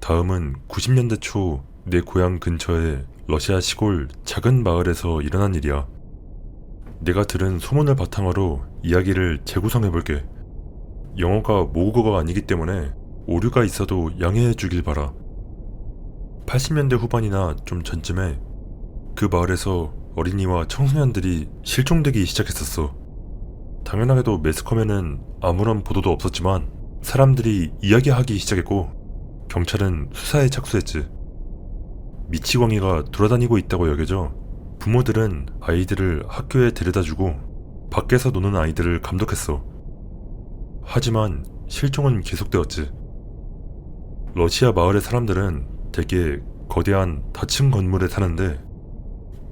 다음은 90년대 초 내 고향 근처의 러시아 시골 작은 마을에서 일어난 일이야. 내가 들은 소문을 바탕으로 이야기를 재구성해볼게. 영어가 모국어가 아니기 때문에 오류가 있어도 양해해 주길 바라. 80년대 후반이나 좀 전쯤에 그 마을에서 어린이와 청소년들이 실종되기 시작했었어. 당연하게도 매스컴에는 아무런 보도도 없었지만 사람들이 이야기하기 시작했고 경찰은 수사에 착수했지. 미치광이가 돌아다니고 있다고 여겨져 부모들은 아이들을 학교에 데려다주고 밖에서 노는 아이들을 감독했어. 하지만 실종은 계속되었지. 러시아 마을의 사람들은 대개 거대한 다층 건물에 사는데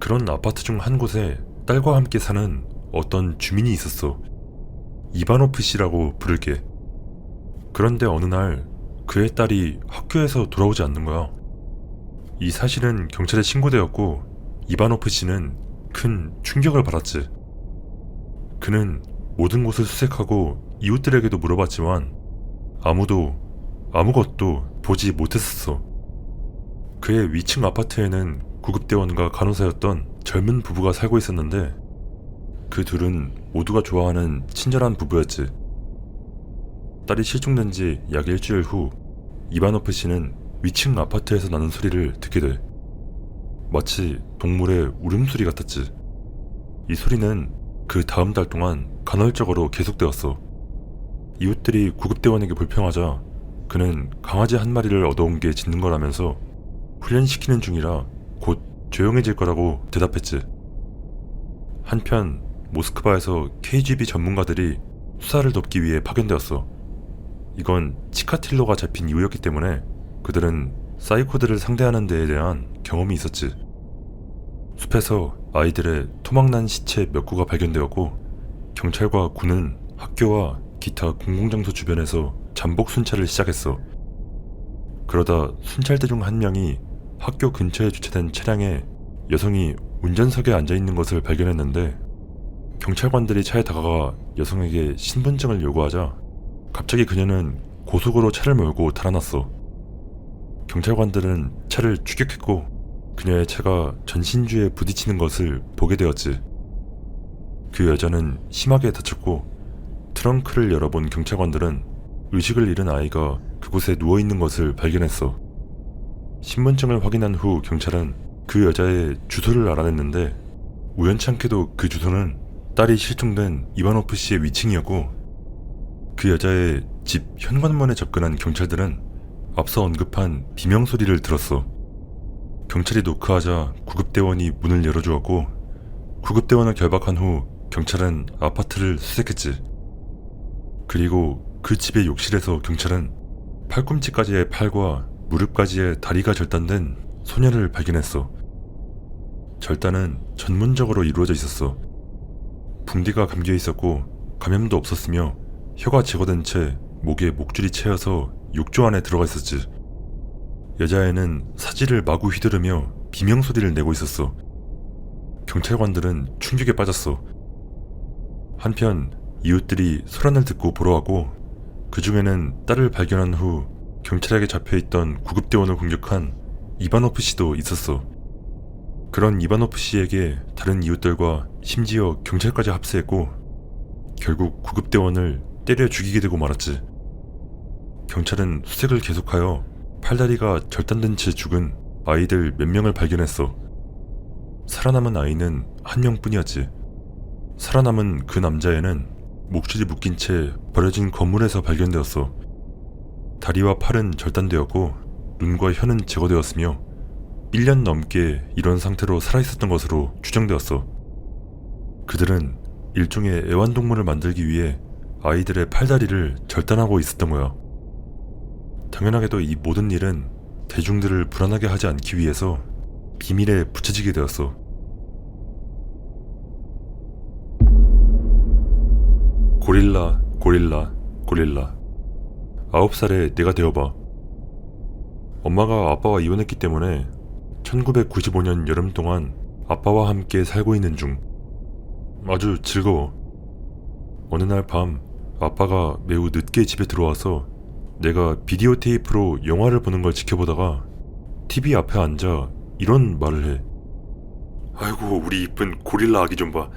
그런 아파트 중 한 곳에 딸과 함께 사는 어떤 주민이 있었어. 이바노프 씨라고 부를게. 그런데 어느 날 그의 딸이 학교에서 돌아오지 않는 거야. 이 사실은 경찰에 신고되었고 이바노프 씨는 큰 충격을 받았지. 그는 모든 곳을 수색하고 이웃들에게도 물어봤지만 아무것도 보지 못했었어. 그의 위층 아파트에는 구급대원과 간호사였던 젊은 부부가 살고 있었는데 그 둘은 모두가 좋아하는 친절한 부부였지. 딸이 실종된 지 약 일주일 후 이바노프 씨는 위층 아파트에서 나는 소리를 듣게 돼. 마치 동물의 울음소리 같았지. 이 소리는 그 다음 달 동안 간헐적으로 계속되었어. 이웃들이 구급대원에게 불평하자 그는 강아지 한 마리를 얻어온 게 짖는 거라면서 훈련시키는 중이라 곧 조용해질 거라고 대답했지. 한편 모스크바에서 KGB 전문가들이 수사를 돕기 위해 파견되었어. 이건 치카틸로가 잡힌 이후였기 때문에 그들은 사이코들을 상대하는 데에 대한 경험이 있었지. 숲에서 아이들의 토막난 시체 몇 구가 발견되었고 경찰과 군은 학교와 기타 공공장소 주변에서 잠복 순찰을 시작했어. 그러다 순찰대 중 한 명이 학교 근처에 주차된 차량에 여성이 운전석에 앉아있는 것을 발견했는데 경찰관들이 차에 다가가 여성에게 신분증을 요구하자 갑자기 그녀는 고속으로 차를 몰고 달아났어. 경찰관들은 차를 추격했고 그녀의 차가 전신주에 부딪히는 것을 보게 되었지. 그 여자는 심하게 다쳤고 트렁크를 열어본 경찰관들은 의식을 잃은 아이가 그곳에 누워있는 것을 발견했어. 신분증을 확인한 후 경찰은 그 여자의 주소를 알아냈는데 우연찮게도 그 주소는 딸이 실종된 이바노프 씨의 위층이었고 그 여자의 집 현관문에 접근한 경찰들은 앞서 언급한 비명소리를 들었어. 경찰이 노크하자 구급대원이 문을 열어주었고 구급대원을 결박한 후 경찰은 아파트를 수색했지. 그리고 그 집의 욕실에서 경찰은 팔꿈치까지의 팔과 무릎까지의 다리가 절단된 소녀를 발견했어. 절단은 전문적으로 이루어져 있었어. 붕대가 감겨 있었고 감염도 없었으며 혀가 제거된 채 목에 목줄이 채여서 욕조 안에 들어가 있었지. 여자애는 사지를 마구 휘두르며 비명소리를 내고 있었어. 경찰관들은 충격에 빠졌어. 한편 이웃들이 소란을 듣고 보러 왔고 그 중에는 딸을 발견한 후 경찰에게 잡혀있던 구급대원을 공격한 이바노프 씨도 있었어. 그런 이바노프 씨에게 다른 이웃들과 심지어 경찰까지 합세했고 결국 구급대원을 때려 죽이게 되고 말았지. 경찰은 수색을 계속하여 팔다리가 절단된 채 죽은 아이들 몇 명을 발견했어. 살아남은 아이는 한 명뿐이었지. 살아남은 그 남자애는 목줄이 묶인 채 버려진 건물에서 발견되었어. 다리와 팔은 절단되었고 눈과 혀는 제거되었으며 1년 넘게 이런 상태로 살아있었던 것으로 추정되었어. 그들은 일종의 애완동물을 만들기 위해 아이들의 팔다리를 절단하고 있었던 거야. 당연하게도 이 모든 일은 대중들을 불안하게 하지 않기 위해서 비밀에 붙여지게 되었어. 고릴라, 고릴라, 고릴라. 9살에 내가 되어봐. 엄마가 아빠와 이혼했기 때문에 1995년 여름 동안 아빠와 함께 살고 있는 중. 아주 즐거워. 어느 날 밤 아빠가 매우 늦게 집에 들어와서 내가 비디오 테이프로 영화를 보는 걸 지켜보다가 TV 앞에 앉아 이런 말을 해. 아이고, 우리 이쁜 고릴라 아기 좀 봐.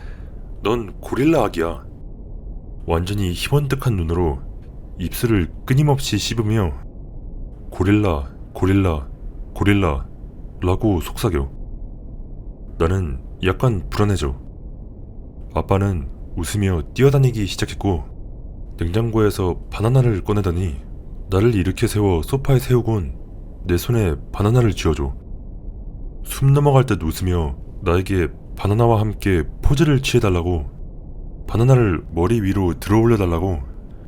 넌 고릴라 아기야. 완전히 희번뜩한 눈으로 입술을 끊임없이 씹으며 고릴라, 고릴라, 고릴라 라고 속삭여. 나는 약간 불안해져. 아빠는 웃으며 뛰어다니기 시작했고 냉장고에서 바나나를 꺼내더니 나를 일으켜 세워 소파에 세우곤 내 손에 바나나를 쥐어줘. 숨 넘어갈 듯 웃으며 나에게 바나나와 함께 포즈를 취해달라고, 바나나를 머리 위로 들어올려달라고,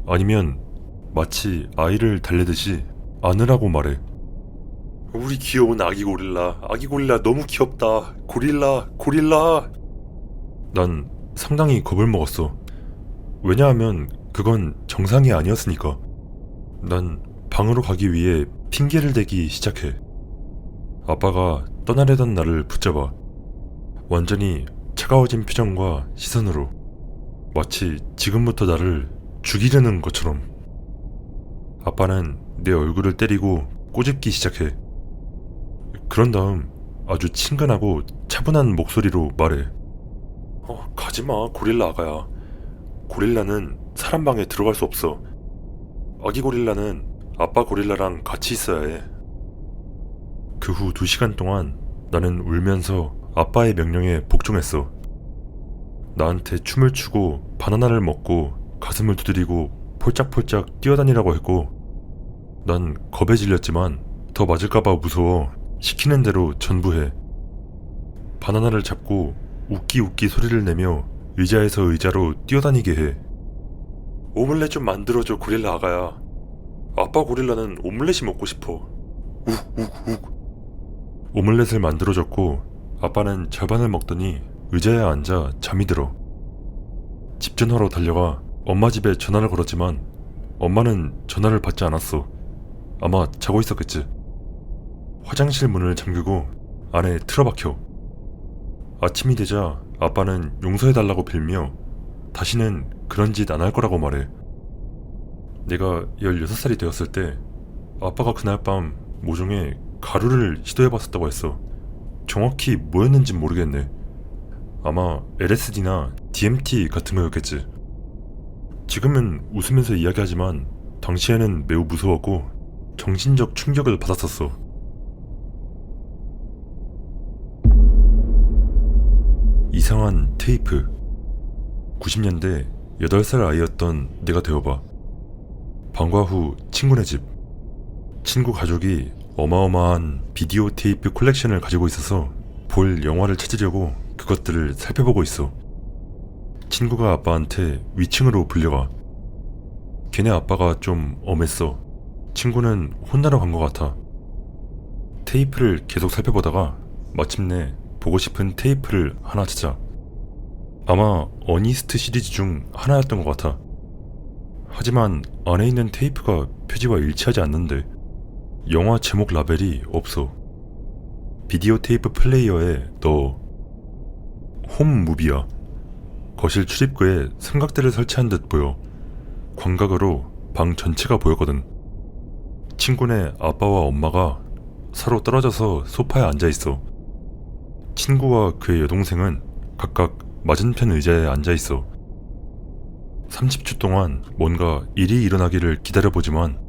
아니면 마치 아이를 달래듯이 안으라고 말해. 우리 귀여운 아기 고릴라, 아기 고릴라 너무 귀엽다. 고릴라, 고릴라. 난 상당히 겁을 먹었어. 왜냐하면 그건 정상이 아니었으니까. 난 방으로 가기 위해 핑계를 대기 시작해. 아빠가 떠나려던 나를 붙잡아 완전히 차가워진 표정과 시선으로 마치 지금부터 나를 죽이려는 것처럼. 아빠는 내 얼굴을 때리고 꼬집기 시작해. 그런 다음 아주 친근하고 차분한 목소리로 말해. 가지마, 고릴라 아가야. 고릴라는 사람 방에 들어갈 수 없어. 아기 고릴라는 아빠 고릴라랑 같이 있어야 해. 그 후 2시간 동안 나는 울면서 아빠의 명령에 복종했어. 나한테 춤을 추고 바나나를 먹고 가슴을 두드리고 폴짝폴짝 뛰어다니라고 했고, 난 겁에 질렸지만 더 맞을까봐 무서워 시키는 대로 전부 해. 바나나를 잡고 웃기 웃기 소리를 내며 의자에서 의자로 뛰어다니게 해. 오믈렛 좀 만들어줘, 고릴라 아가야. 아빠 고릴라는 오믈렛이 먹고 싶어. 욱욱욱. 오믈렛을 만들어줬고 아빠는 절반을 먹더니 의자에 앉아 잠이 들어. 집 전화로 달려가 엄마 집에 전화를 걸었지만 엄마는 전화를 받지 않았어. 아마 자고 있었겠지. 화장실 문을 잠그고 안에 틀어박혀. 아침이 되자 아빠는 용서해달라고 빌며 다시는 그런 짓 안 할 거라고 말해. 내가 16살이 되었을 때 아빠가 그날 밤 모종의 가루를 시도해봤었다고 했어. 정확히 뭐였는지 모르겠네. 아마 LSD나 DMT 같은 거였겠지. 지금은 웃으면서 이야기하지만 당시에는 매우 무서웠고 정신적 충격을 받았었어. 이상한 테이프. 90년대 8살 아이였던 내가 되어봐. 방과 후 친구네 집. 친구 가족이 어마어마한 비디오 테이프 콜렉션을 가지고 있어서 볼 영화를 찾으려고 그것들을 살펴보고 있어. 친구가 아빠한테 위층으로 불려가. 걔네 아빠가 좀 엄했어. 친구는 혼나러 간 것 같아. 테이프를 계속 살펴보다가 마침내 보고 싶은 테이프를 하나 찾아. 아마 어니스트 시리즈 중 하나였던 것 같아. 하지만 안에 있는 테이프가 표지와 일치하지 않는데 영화 제목 라벨이 없어. 비디오 테이프 플레이어에 넣어. 홈 무비야. 거실 출입구에 삼각대를 설치한 듯 보여. 광각으로 방 전체가 보였거든. 친구네 아빠와 엄마가 서로 떨어져서 소파에 앉아있어. 친구와 그의 여동생은 각각 맞은편 의자에 앉아있어. 30초 동안 뭔가 일이 일어나기를 기다려보지만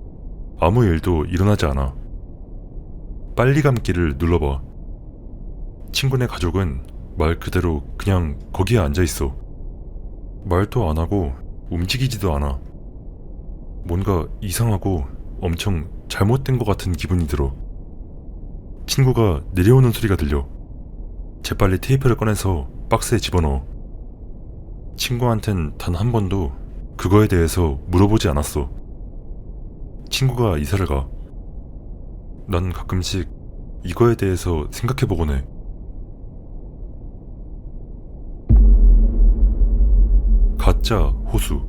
아무 일도 일어나지 않아. 빨리 감기를 눌러봐. 친구네 가족은 말 그대로 그냥 거기에 앉아있어. 말도 안하고 움직이지도 않아. 뭔가 이상하고 엄청 잘못된 것 같은 기분이 들어. 친구가 내려오는 소리가 들려. 재빨리 테이프를 꺼내서 박스에 집어넣어. 친구한텐 단 한 번도 그거에 대해서 물어보지 않았어. 친구가 이사를 가. 난 가끔씩 이거에 대해서 생각해보곤 해. 가짜 호수.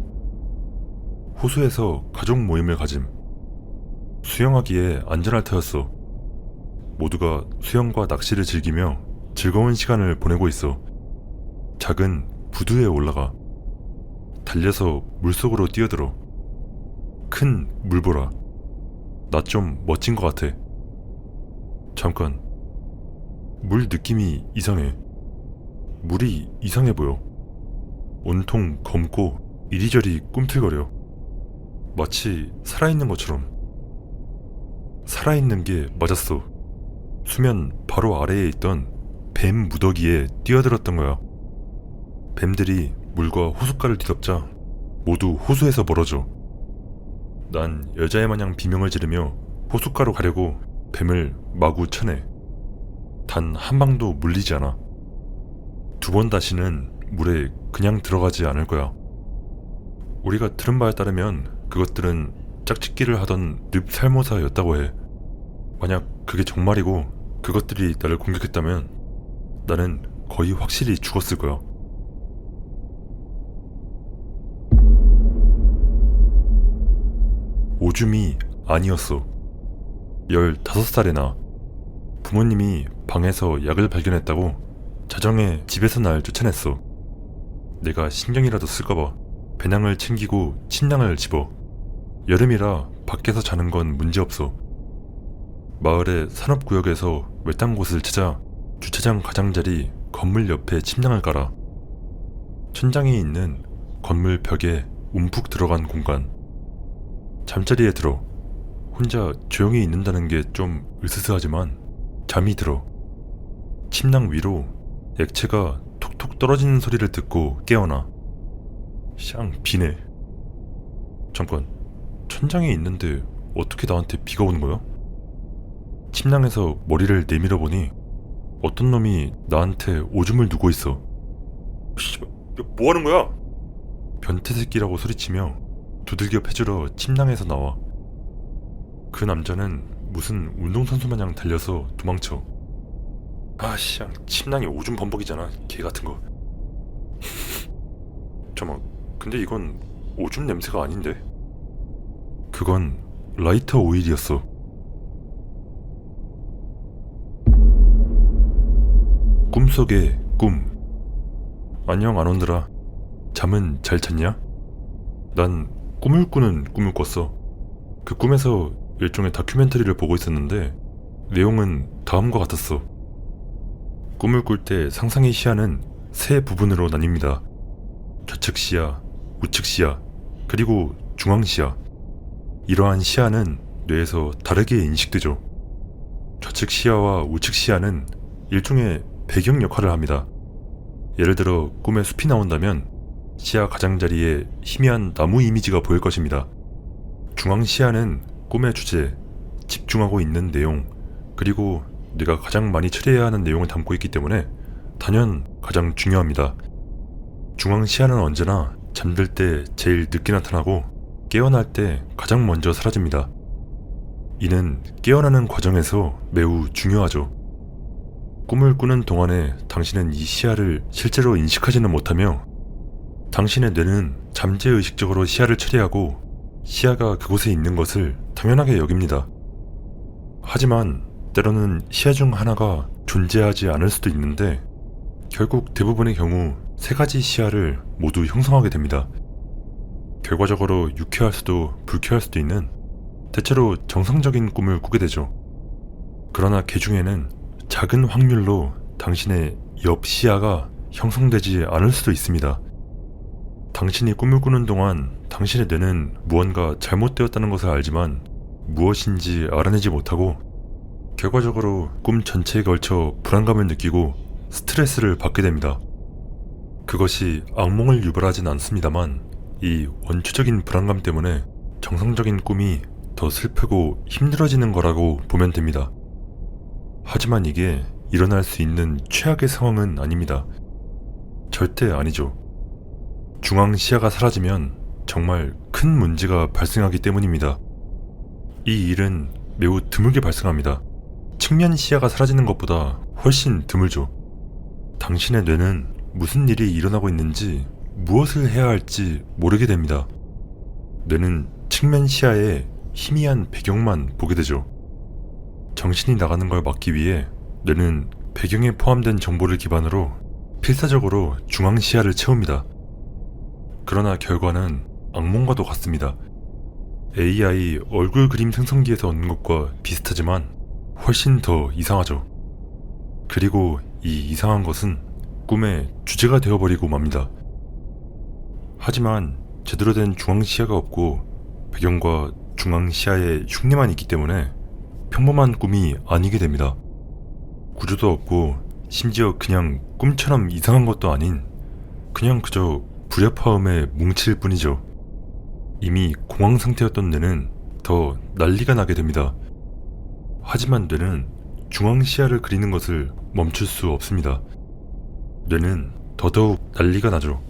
호수에서 가족 모임을 가짐. 수영하기에 안전할 터였어. 모두가 수영과 낚시를 즐기며 즐거운 시간을 보내고 있어. 작은 부두에 올라가. 달려서 물속으로 뛰어들어. 큰 물보라. 나 좀 멋진 것 같아. 잠깐. 물 느낌이 이상해. 물이 이상해 보여. 온통 검고 이리저리 꿈틀거려. 마치 살아있는 것처럼. 살아있는 게 맞았어. 수면 바로 아래에 있던 뱀 무더기에 뛰어들었던 거야. 뱀들이 물과 호숫가를 뒤덮자 모두 호수에서 멀어져. 난 여자애 마냥 비명을 지르며 호숫가로 가려고 뱀을 마구 쳐내. 단 한 방도 물리지 않아. 두 번 다시는 물에 그냥 들어가지 않을 거야. 우리가 들은 바에 따르면 그것들은 짝짓기를 하던 늪살모사였다고 해. 만약 그게 정말이고 그것들이 나를 공격했다면 나는 거의 확실히 죽었을 거야. 오줌이 아니었어. 15살의 나. 부모님이 방에서 약을 발견했다고 자정에 집에서 날 쫓아냈어. 내가 신경이라도 쓸까봐 배낭을 챙기고 침낭을 집어. 여름이라 밖에서 자는 건 문제없어. 마을의 산업구역에서 외딴 곳을 찾아 주차장 가장자리 건물 옆에 침낭을 깔아. 천장이 있는 건물 벽에 움푹 들어간 공간. 잠자리에 들어. 혼자 조용히 있는다는 게 좀 으스스하지만 잠이 들어. 침낭 위로 액체가 톡톡 떨어지는 소리를 듣고 깨어나. 샹 비네. 잠깐, 천장에 있는데 어떻게 나한테 비가 오는 거야? 침낭에서 머리를 내밀어 보니 어떤 놈이 나한테 오줌을 누고 있어. 씨발, 뭐 하는 거야? 변태 새끼라고 소리치며 두들겨 패주러 침낭에서 나와. 그 남자는 무슨 운동선수 마냥 달려서 도망쳐. 아씨, 침낭에 오줌 범벅이잖아, 개 같은 거. 잠깐만, 근데 이건 오줌 냄새가 아닌데? 그건 라이터 오일이었어. 꿈속의 꿈. 안녕 안오느라. 잠은 잘 잤냐? 난 꿈을 꾸는 꿈을 꿨어. 그 꿈에서 일종의 다큐멘터리를 보고 있었는데 내용은 다음과 같았어. 꿈을 꿀 때 상상의 시야는 세 부분으로 나뉩니다. 좌측 시야, 우측 시야, 그리고 중앙 시야. 이러한 시야는 뇌에서 다르게 인식되죠. 좌측 시야와 우측 시야는 일종의 배경 역할을 합니다. 예를 들어 꿈에 숲이 나온다면 시야 가장자리에 희미한 나무 이미지가 보일 것입니다. 중앙 시야는 꿈의 주제, 집중하고 있는 내용, 그리고 내가 가장 많이 처리해야 하는 내용을 담고 있기 때문에 단연 가장 중요합니다. 중앙 시야는 언제나 잠들 때 제일 늦게 나타나고 깨어날 때 가장 먼저 사라집니다. 이는 깨어나는 과정에서 매우 중요하죠. 꿈을 꾸는 동안에 당신은 이 시야를 실제로 인식하지는 못하며 당신의 뇌는 잠재의식적으로 시야를 처리하고 시야가 그곳에 있는 것을 당연하게 여깁니다. 하지만 때로는 시야 중 하나가 존재하지 않을 수도 있는데 결국 대부분의 경우 세 가지 시야를 모두 형성하게 됩니다. 결과적으로 유쾌할 수도 불쾌할 수도 있는 대체로 정상적인 꿈을 꾸게 되죠. 그러나 그 중에는 작은 확률로 당신의 옆 시야가 형성되지 않을 수도 있습니다. 당신이 꿈을 꾸는 동안 당신의 뇌는 무언가 잘못되었다는 것을 알지만 무엇인지 알아내지 못하고 결과적으로 꿈 전체에 걸쳐 불안감을 느끼고 스트레스를 받게 됩니다. 그것이 악몽을 유발하진 않습니다만 이 원초적인 불안감 때문에 정상적인 꿈이 더 슬프고 힘들어지는 거라고 보면 됩니다. 하지만 이게 일어날 수 있는 최악의 상황은 아닙니다. 절대 아니죠. 중앙 시야가 사라지면 정말 큰 문제가 발생하기 때문입니다. 이 일은 매우 드물게 발생합니다. 측면 시야가 사라지는 것보다 훨씬 드물죠. 당신의 뇌는 무슨 일이 일어나고 있는지 무엇을 해야 할지 모르게 됩니다. 뇌는 측면 시야에 희미한 배경만 보게 되죠. 정신이 나가는 걸 막기 위해 뇌는 배경에 포함된 정보를 기반으로 필사적으로 중앙 시야를 채웁니다. 그러나 결과는 악몽과도 같습니다. AI 얼굴 그림 생성기에서 얻는 것과 비슷하지만 훨씬 더 이상하죠. 그리고 이 이상한 것은 꿈의 주제가 되어버리고 맙니다. 하지만 제대로 된 중앙시야가 없고 배경과 중앙시야에 흉내만 있기 때문에 평범한 꿈이 아니게 됩니다. 구조도 없고 심지어 그냥 꿈처럼 이상한 것도 아닌 그냥 그저 불협화음의 뭉칠 뿐이죠. 이미 공황 상태였던 뇌는 더 난리가 나게 됩니다. 하지만 뇌는 중앙시야를 그리는 것을 멈출 수 없습니다. 뇌는 더더욱 난리가 나죠.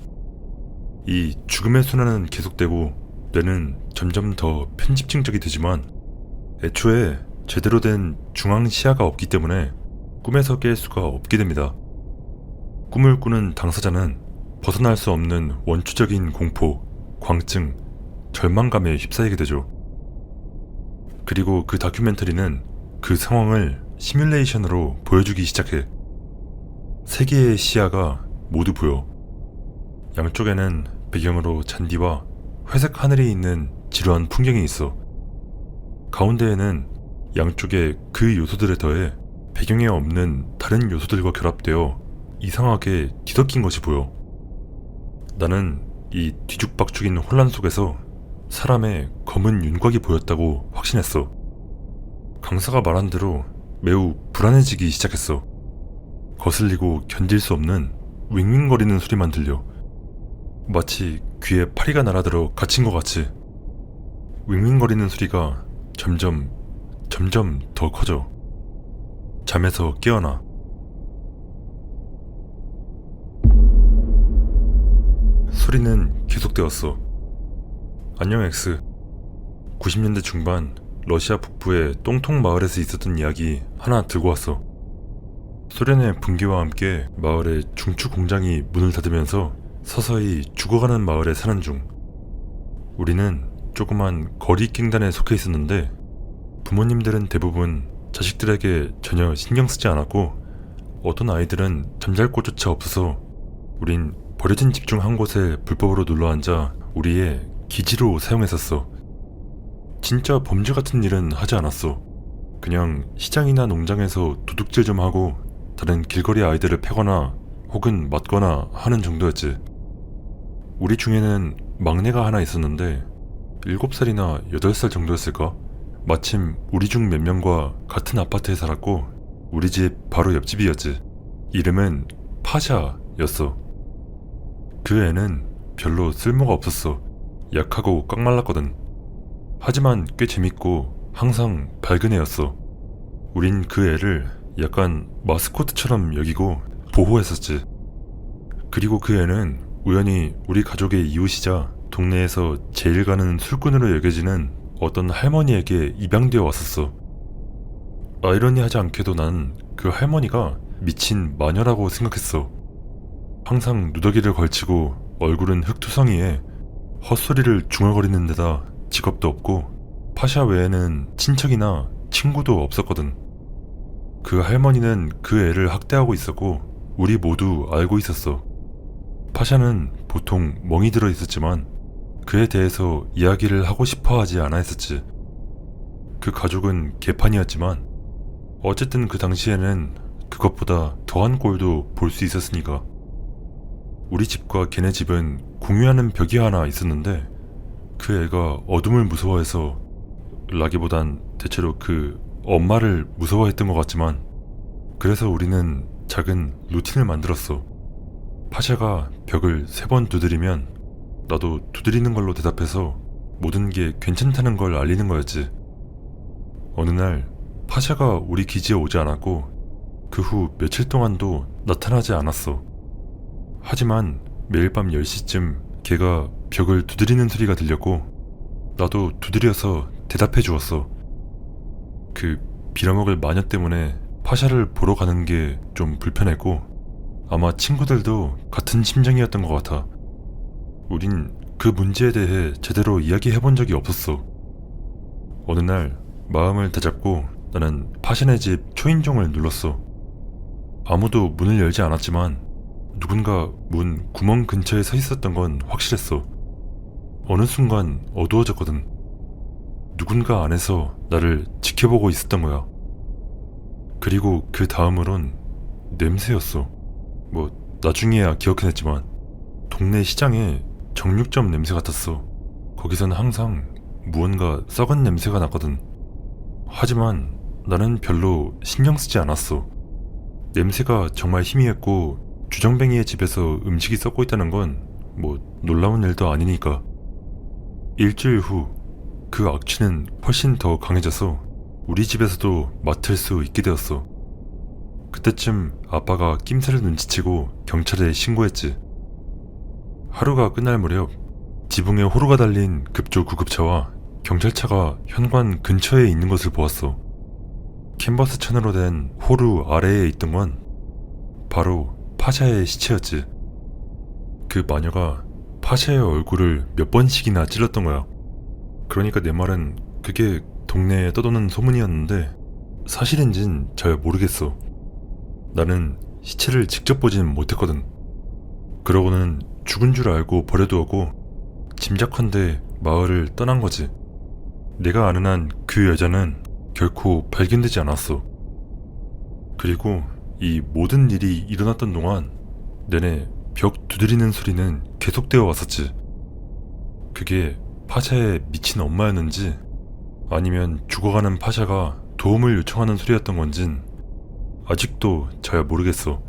이 죽음의 순환은 계속되고 뇌는 점점 더 편집증적이 되지만 애초에 제대로 된 중앙시야가 없기 때문에 꿈에서 깰 수가 없게 됩니다. 꿈을 꾸는 당사자는 벗어날 수 없는 원초적인 공포, 광증, 절망감에 휩싸이게 되죠. 그리고 그 다큐멘터리는 그 상황을 시뮬레이션으로 보여주기 시작해. 세 개의 시야가 모두 보여. 양쪽에는 배경으로 잔디와 회색 하늘이 있는 지루한 풍경이 있어. 가운데에는 양쪽에 그 요소들에 더해 배경에 없는 다른 요소들과 결합되어 이상하게 뒤섞인 것이 보여. 나는 이 뒤죽박죽인 혼란 속에서 사람의 검은 윤곽이 보였다고 확신했어. 강사가 말한 대로 매우 불안해지기 시작했어. 거슬리고 견딜 수 없는 윙윙거리는 소리만 들려. 마치 귀에 파리가 날아들어 갇힌 것 같이. 윙윙거리는 소리가 점점 더 커져. 잠에서 깨어나. 소리는 계속되었어. 안녕 엑스. 90년대 중반 러시아 북부의 똥통 마을에서 있었던 이야기 하나 들고 왔어. 소련의 붕괴와 함께 마을의 중추 공장이 문을 닫으면서 서서히 죽어가는 마을에 사는 중. 우리는 조그만 거리 깽단에 속해 있었는데 부모님들은 대부분 자식들에게 전혀 신경 쓰지 않았고 어떤 아이들은 잠잘 곳조차 없어서 우린 버려진 집 중 한 곳에 불법으로 눌러앉아 우리의 기지로 사용했었어. 진짜 범죄 같은 일은 하지 않았어. 그냥 시장이나 농장에서 도둑질 좀 하고 다른 길거리 아이들을 패거나 혹은 맞거나 하는 정도였지. 우리 중에는 막내가 하나 있었는데 7살이나 8살 정도였을까? 마침 우리 중 몇 명과 같은 아파트에 살았고 우리 집 바로 옆집이었지. 이름은 파샤였어. 그 애는 별로 쓸모가 없었어. 약하고 꽉말랐거든. 하지만 꽤 재밌고 항상 밝은 애였어. 우린 그 애를 약간 마스코트처럼 여기고 보호했었지. 그리고 그 애는 우연히 우리 가족의 이웃이자 동네에서 제일 가는 술꾼으로 여겨지는 어떤 할머니에게 입양되어 왔었어. 아이러니하지 않게도 난 그 할머니가 미친 마녀라고 생각했어. 항상 누더기를 걸치고 얼굴은 흑투성이에 헛소리를 중얼거리는 데다 직업도 없고 파샤 외에는 친척이나 친구도 없었거든. 그 할머니는 그 애를 학대하고 있었고 우리 모두 알고 있었어. 파샤는 보통 멍이 들어 있었지만 그에 대해서 이야기를 하고 싶어 하지 않아 했었지. 그 가족은 개판이었지만 어쨌든 그 당시에는 그것보다 더한 꼴도 볼 수 있었으니까. 우리 집과 걔네 집은 공유하는 벽이 하나 있었는데 그 애가 어둠을 무서워해서 라기보단 대체로 그 엄마를 무서워했던 것 같지만 그래서 우리는 작은 루틴을 만들었어. 파샤가 벽을 3번 두드리면 나도 두드리는 걸로 대답해서 모든 게 괜찮다는 걸 알리는 거였지. 어느 날 파샤가 우리 기지에 오지 않았고 그 후 며칠 동안도 나타나지 않았어. 하지만 매일 밤 10시쯤 걔가 벽을 두드리는 소리가 들렸고 나도 두드려서 대답해 주었어. 그 빌어먹을 마녀 때문에 파샤를 보러 가는 게 좀 불편했고 아마 친구들도 같은 심정이었던 것 같아. 우린 그 문제에 대해 제대로 이야기해본 적이 없었어. 어느 날 마음을 다잡고 나는 파샤네 집 초인종을 눌렀어. 아무도 문을 열지 않았지만 누군가 문 구멍 근처에 서 있었던 건 확실했어. 어느 순간 어두워졌거든. 누군가 안에서 나를 지켜보고 있었던 거야. 그리고 그 다음으론 냄새였어. 뭐 나중에야 기억해냈지만 동네 시장에 정육점 냄새 같았어. 거기선 항상 무언가 썩은 냄새가 났거든. 하지만 나는 별로 신경 쓰지 않았어. 냄새가 정말 희미했고 주정뱅이의 집에서 음식이 썩고 있다는 건 뭐 놀라운 일도 아니니까. 일주일 후 그 악취는 훨씬 더 강해져서 우리 집에서도 맡을 수 있게 되었어. 그때쯤 아빠가 낌새를 눈치채고 경찰에 신고했지. 하루가 끝날 무렵 지붕에 호루가 달린 급조 구급차와 경찰차가 현관 근처에 있는 것을 보았어. 캔버스 천으로 된 호루 아래에 있던 건 바로 파샤의 시체였지. 그 마녀가 파샤의 얼굴을 몇 번씩이나 찔렀던 거야. 그러니까 내 말은 그게 동네에 떠도는 소문이었는데 사실인진 잘 모르겠어. 나는 시체를 직접 보진 못했거든. 그러고는 죽은 줄 알고 버려두었고 짐작컨대 마을을 떠난 거지. 내가 아는 한 그 여자는 결코 발견되지 않았어. 그리고 이 모든 일이 일어났던 동안 내내 벽 두드리는 소리는 계속되어 왔었지. 그게 파샤의 미친 엄마였는지 아니면 죽어가는 파샤가 도움을 요청하는 소리였던 건진 아직도 잘 모르겠어.